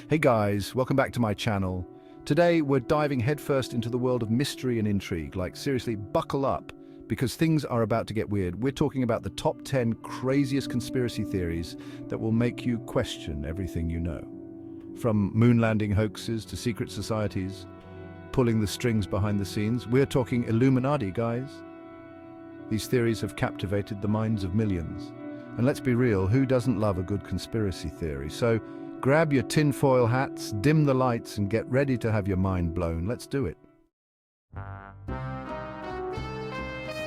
Hey guys, welcome back to my channel. Today we're diving headfirst into the world of mystery and intrigue. Like seriously, buckle up, because things are about to get weird. We're talking about the top 10 craziest conspiracy theories that will make you question everything you know. From moon landing hoaxes to secret societies, pulling the strings behind the scenes, we're talking Illuminati, guys. These theories have captivated the minds of millions. And let's be real, who doesn't love a good conspiracy theory? So grab your tinfoil hats, dim the lights, and get ready to have your mind blown. Let's do it.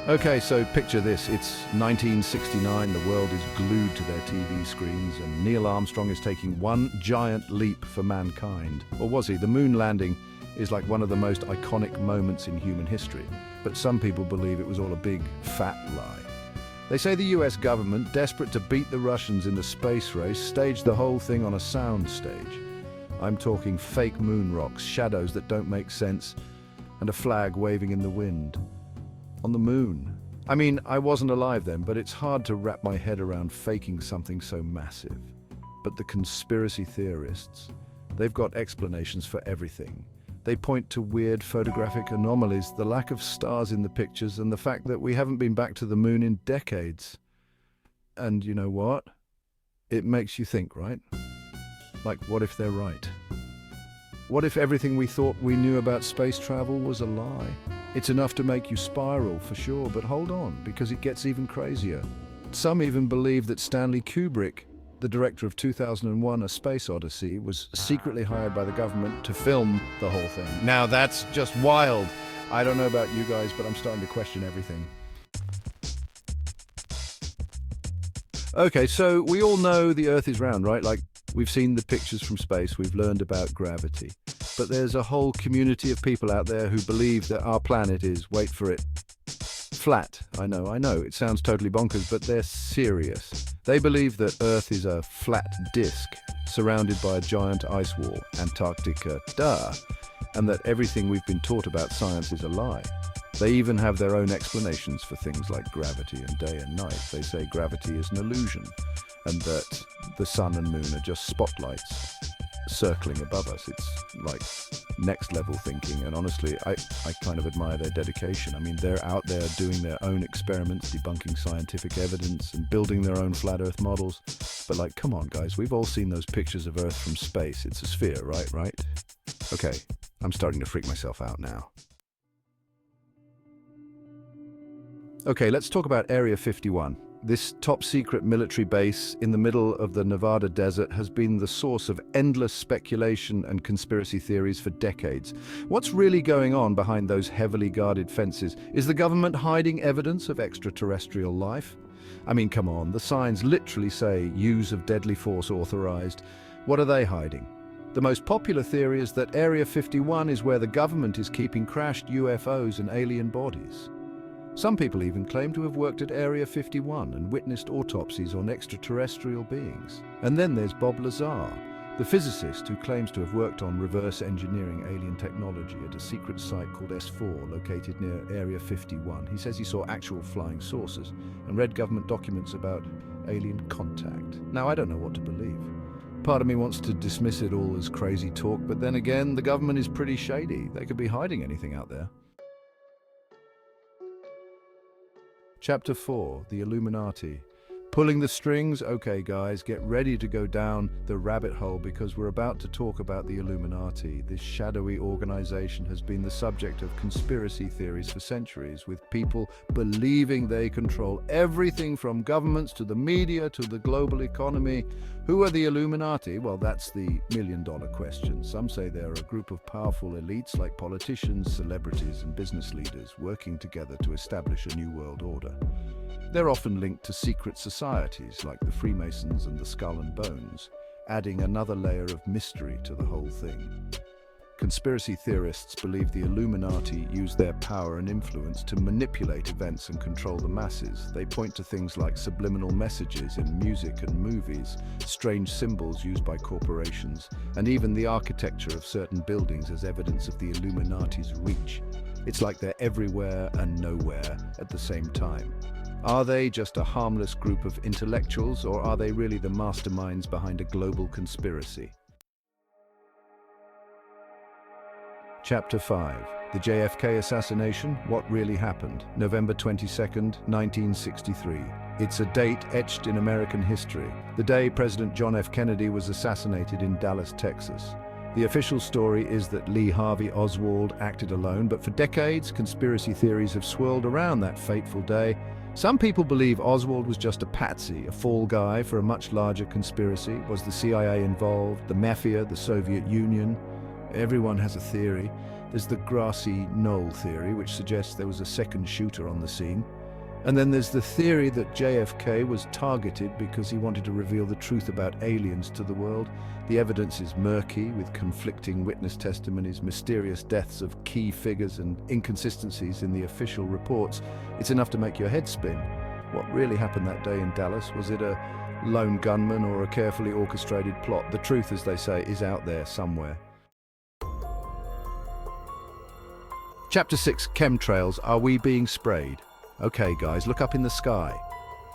Okay, so picture this. It's 1969, the world is glued to their TV screens, and Neil Armstrong is taking one giant leap for mankind. Or was he? The moon landing is like one of the most iconic moments in human history, but some people believe it was all a big, fat lie. They say the US government, desperate to beat the Russians in the space race, staged the whole thing on a sound stage. I'm talking fake moon rocks, shadows that don't make sense, and a flag waving in the wind. On the moon. I mean, I wasn't alive then, but it's hard to wrap my head around faking something so massive. But the conspiracy theorists, they've got explanations for everything. They point to weird photographic anomalies, the lack of stars in the pictures, and the fact that we haven't been back to the moon in decades. And you know what? It makes you think, right? Like, what if they're right? What if everything we thought we knew about space travel was a lie? It's enough to make you spiral, for sure, but hold on, because it gets even crazier. Some even believe that Stanley Kubrick, the director of 2001: A Space Odyssey, was secretly hired by the government to film the whole thing. Now that's just wild. I don't know about you guys, but I'm starting to question everything. Okay, so we all know the Earth is round, right? Like, we've seen the pictures from space, we've learned about gravity. But there's a whole community of people out there who believe that our planet is, wait for it, flat. I know, it sounds totally bonkers, but they're serious. They believe that Earth is a flat disk surrounded by a giant ice wall, Antarctica, duh, and that everything we've been taught about science is a lie. They even have their own explanations for things like gravity and day and night. They say gravity is an illusion, and that the sun and moon are just spotlights circling above us. It's like next level thinking, and honestly, I kind of admire their dedication. I mean, they're out there doing their own experiments, debunking scientific evidence and building their own flat earth models. But like, come on guys, we've all seen those pictures of Earth from space. It's a sphere, right? Okay, I'm starting to freak myself out now. Okay, let's talk about Area 51. This top-secret military base in the middle of the Nevada desert has been the source of endless speculation and conspiracy theories for decades. What's really going on behind those heavily guarded fences? Is the government hiding evidence of extraterrestrial life? I mean, come on, the signs literally say use of deadly force authorized. What are they hiding? The most popular theory is that Area 51 is where the government is keeping crashed UFOs and alien bodies. Some people even claim to have worked at Area 51 and witnessed autopsies on extraterrestrial beings. And then there's Bob Lazar, the physicist who claims to have worked on reverse engineering alien technology at a secret site called S4 located near Area 51. He says he saw actual flying saucers and read government documents about alien contact. Now, I don't know what to believe. Part of me wants to dismiss it all as crazy talk, but then again, the government is pretty shady. They could be hiding anything out there. Chapter 4, the Illuminati. Pulling the strings? Okay guys, get ready to go down the rabbit hole, because we're about to talk about the Illuminati. This shadowy organization has been the subject of conspiracy theories for centuries, with people believing they control everything from governments to the media to the global economy. Who are the Illuminati? Well, that's the million-dollar question. Some say they're a group of powerful elites like politicians, celebrities, and business leaders working together to establish a new world order. They're often linked to secret societies like the Freemasons and the Skull and Bones, adding another layer of mystery to the whole thing. Conspiracy theorists believe the Illuminati use their power and influence to manipulate events and control the masses. They point to things like subliminal messages in music and movies, strange symbols used by corporations, and even the architecture of certain buildings as evidence of the Illuminati's reach. It's like they're everywhere and nowhere at the same time. Are they just a harmless group of intellectuals, or are they really the masterminds behind a global conspiracy? Chapter 5. The JFK Assassination, What Really Happened, November 22nd, 1963. It's a date etched in American history, the day President John F. Kennedy was assassinated in Dallas, Texas. The official story is that Lee Harvey Oswald acted alone, but for decades, conspiracy theories have swirled around that fateful day. Some people believe Oswald was just a patsy, a fall guy for a much larger conspiracy. Was the CIA involved? The Mafia? The Soviet Union? Everyone has a theory. There's the grassy knoll theory, which suggests there was a second shooter on the scene. And then there's the theory that JFK was targeted because he wanted to reveal the truth about aliens to the world. The evidence is murky, with conflicting witness testimonies, mysterious deaths of key figures, and inconsistencies in the official reports. It's enough to make your head spin. What really happened that day in Dallas? Was it a lone gunman or a carefully orchestrated plot? The truth, as they say, is out there somewhere. Chapter 6. Chemtrails. Are we being sprayed? Okay guys, look up in the sky.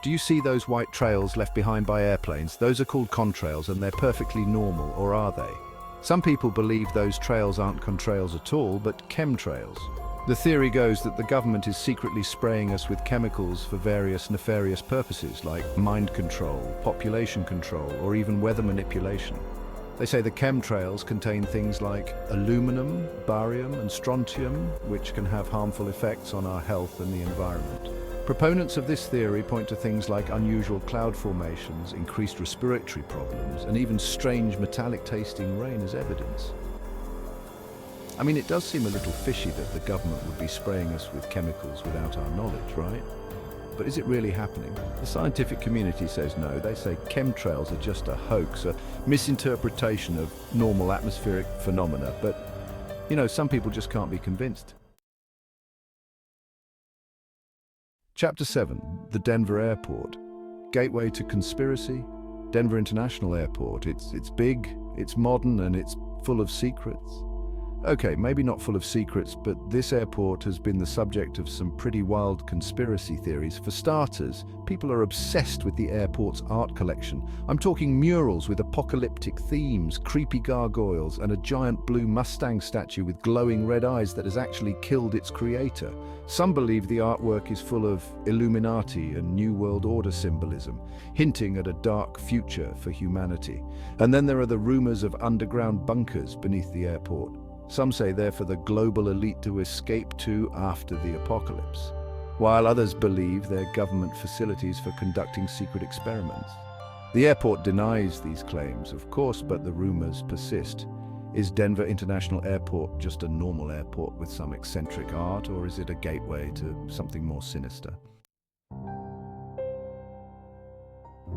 Do you see those white trails left behind by airplanes? Those are called contrails, and they're perfectly normal, or are they? Some people believe those trails aren't contrails at all, but chemtrails. The theory goes that the government is secretly spraying us with chemicals for various nefarious purposes, like mind control, population control, or even weather manipulation. They say the chemtrails contain things like aluminum, barium, and strontium, which can have harmful effects on our health and the environment. Proponents of this theory point to things like unusual cloud formations, increased respiratory problems, and even strange metallic-tasting rain as evidence. I mean, it does seem a little fishy that the government would be spraying us with chemicals without our knowledge, right? But is it really happening? The scientific community says no. They say chemtrails are just a hoax, a misinterpretation of normal atmospheric phenomena. But, some people just can't be convinced. Chapter 7. The Denver Airport. Gateway to conspiracy. Denver International Airport. It's big, it's modern, and it's full of secrets. Okay, maybe not full of secrets, but this airport has been the subject of some pretty wild conspiracy theories. For starters, people are obsessed with the airport's art collection. I'm talking murals with apocalyptic themes, creepy gargoyles, and a giant blue Mustang statue with glowing red eyes that has actually killed its creator. Some believe the artwork is full of Illuminati and New World Order symbolism, hinting at a dark future for humanity. And then there are the rumors of underground bunkers beneath the airport. Some say they're for the global elite to escape to after the apocalypse, while others believe they're government facilities for conducting secret experiments. The airport denies these claims, of course, but the rumors persist. Is Denver International Airport just a normal airport with some eccentric art, or is it a gateway to something more sinister?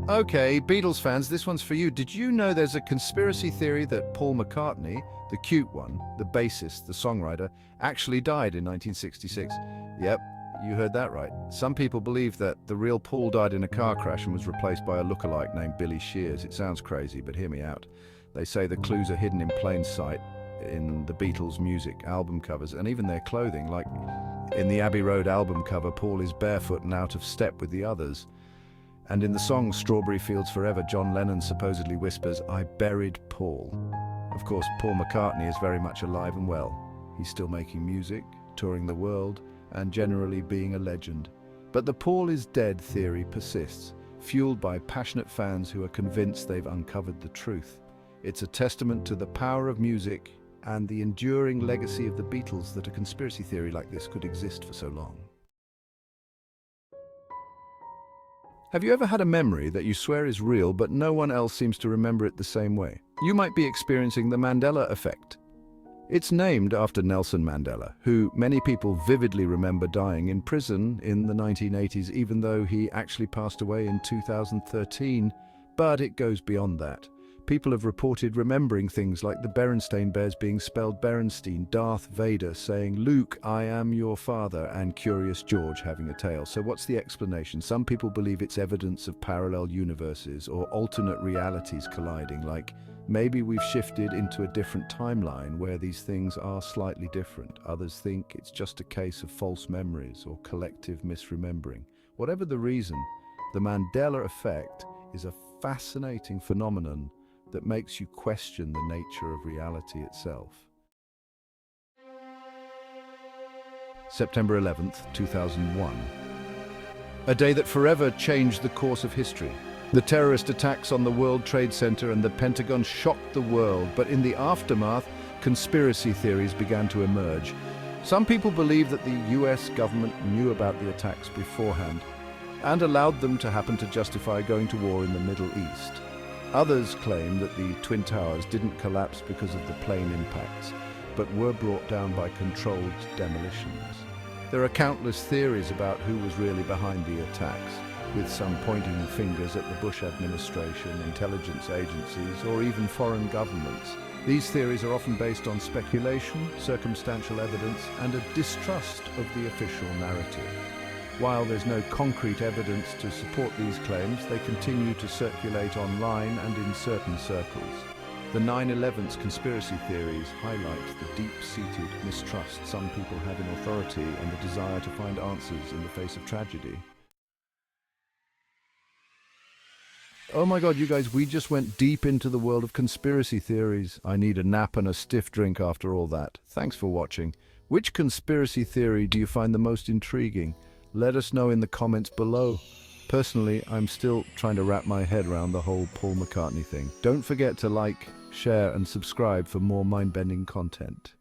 Okay, Beatles fans, this one's for you. Did you know there's a conspiracy theory that Paul McCartney, the cute one, the bassist, the songwriter, actually died in 1966? Yep, you heard that right. Some people believe that the real Paul died in a car crash and was replaced by a lookalike named Billy Shears. It sounds crazy, but hear me out. They say the clues are hidden in plain sight in the Beatles' music, album covers, and even their clothing. Like in the Abbey Road album cover, Paul is barefoot and out of step with the others. And in the song Strawberry Fields Forever, John Lennon supposedly whispers, "I buried Paul." Of course, Paul McCartney is very much alive and well. He's still making music, touring the world, and generally being a legend. But the Paul is dead theory persists, fueled by passionate fans who are convinced they've uncovered the truth. It's a testament to the power of music and the enduring legacy of the Beatles that a conspiracy theory like this could exist for so long. Have you ever had a memory that you swear is real, but no one else seems to remember it the same way? You might be experiencing the Mandela Effect. It's named after Nelson Mandela, who many people vividly remember dying in prison in the 1980s, even though he actually passed away in 2013. But it goes beyond that. People have reported remembering things like the Berenstain Bears being spelled Berenstein, Darth Vader saying, "Luke, I am your father," and Curious George having a tail. So what's the explanation? Some people believe it's evidence of parallel universes or alternate realities colliding, like maybe we've shifted into a different timeline where these things are slightly different. Others think it's just a case of false memories or collective misremembering. Whatever the reason, the Mandela Effect is a fascinating phenomenon that makes you question the nature of reality itself. September 11th, 2001. A day that forever changed the course of history. The terrorist attacks on the World Trade Center and the Pentagon shocked the world, but in the aftermath, conspiracy theories began to emerge. Some people believe that the US government knew about the attacks beforehand and allowed them to happen to justify going to war in the Middle East. Others claim that the Twin Towers didn't collapse because of the plane impacts, but were brought down by controlled demolitions. There are countless theories about who was really behind the attacks, with some pointing fingers at the Bush administration, intelligence agencies, or even foreign governments. These theories are often based on speculation, circumstantial evidence, and a distrust of the official narrative. While there's no concrete evidence to support these claims, they continue to circulate online and in certain circles. The 9/11's conspiracy theories highlight the deep-seated mistrust some people have in authority and the desire to find answers in the face of tragedy. Oh my God, you guys, we just went deep into the world of conspiracy theories. I need a nap and a stiff drink after all that. Thanks for watching. Which conspiracy theory do you find the most intriguing? Let us know in the comments below. Personally, I'm still trying to wrap my head around the whole Paul McCartney thing. Don't forget to like, share, and subscribe for more mind-bending content.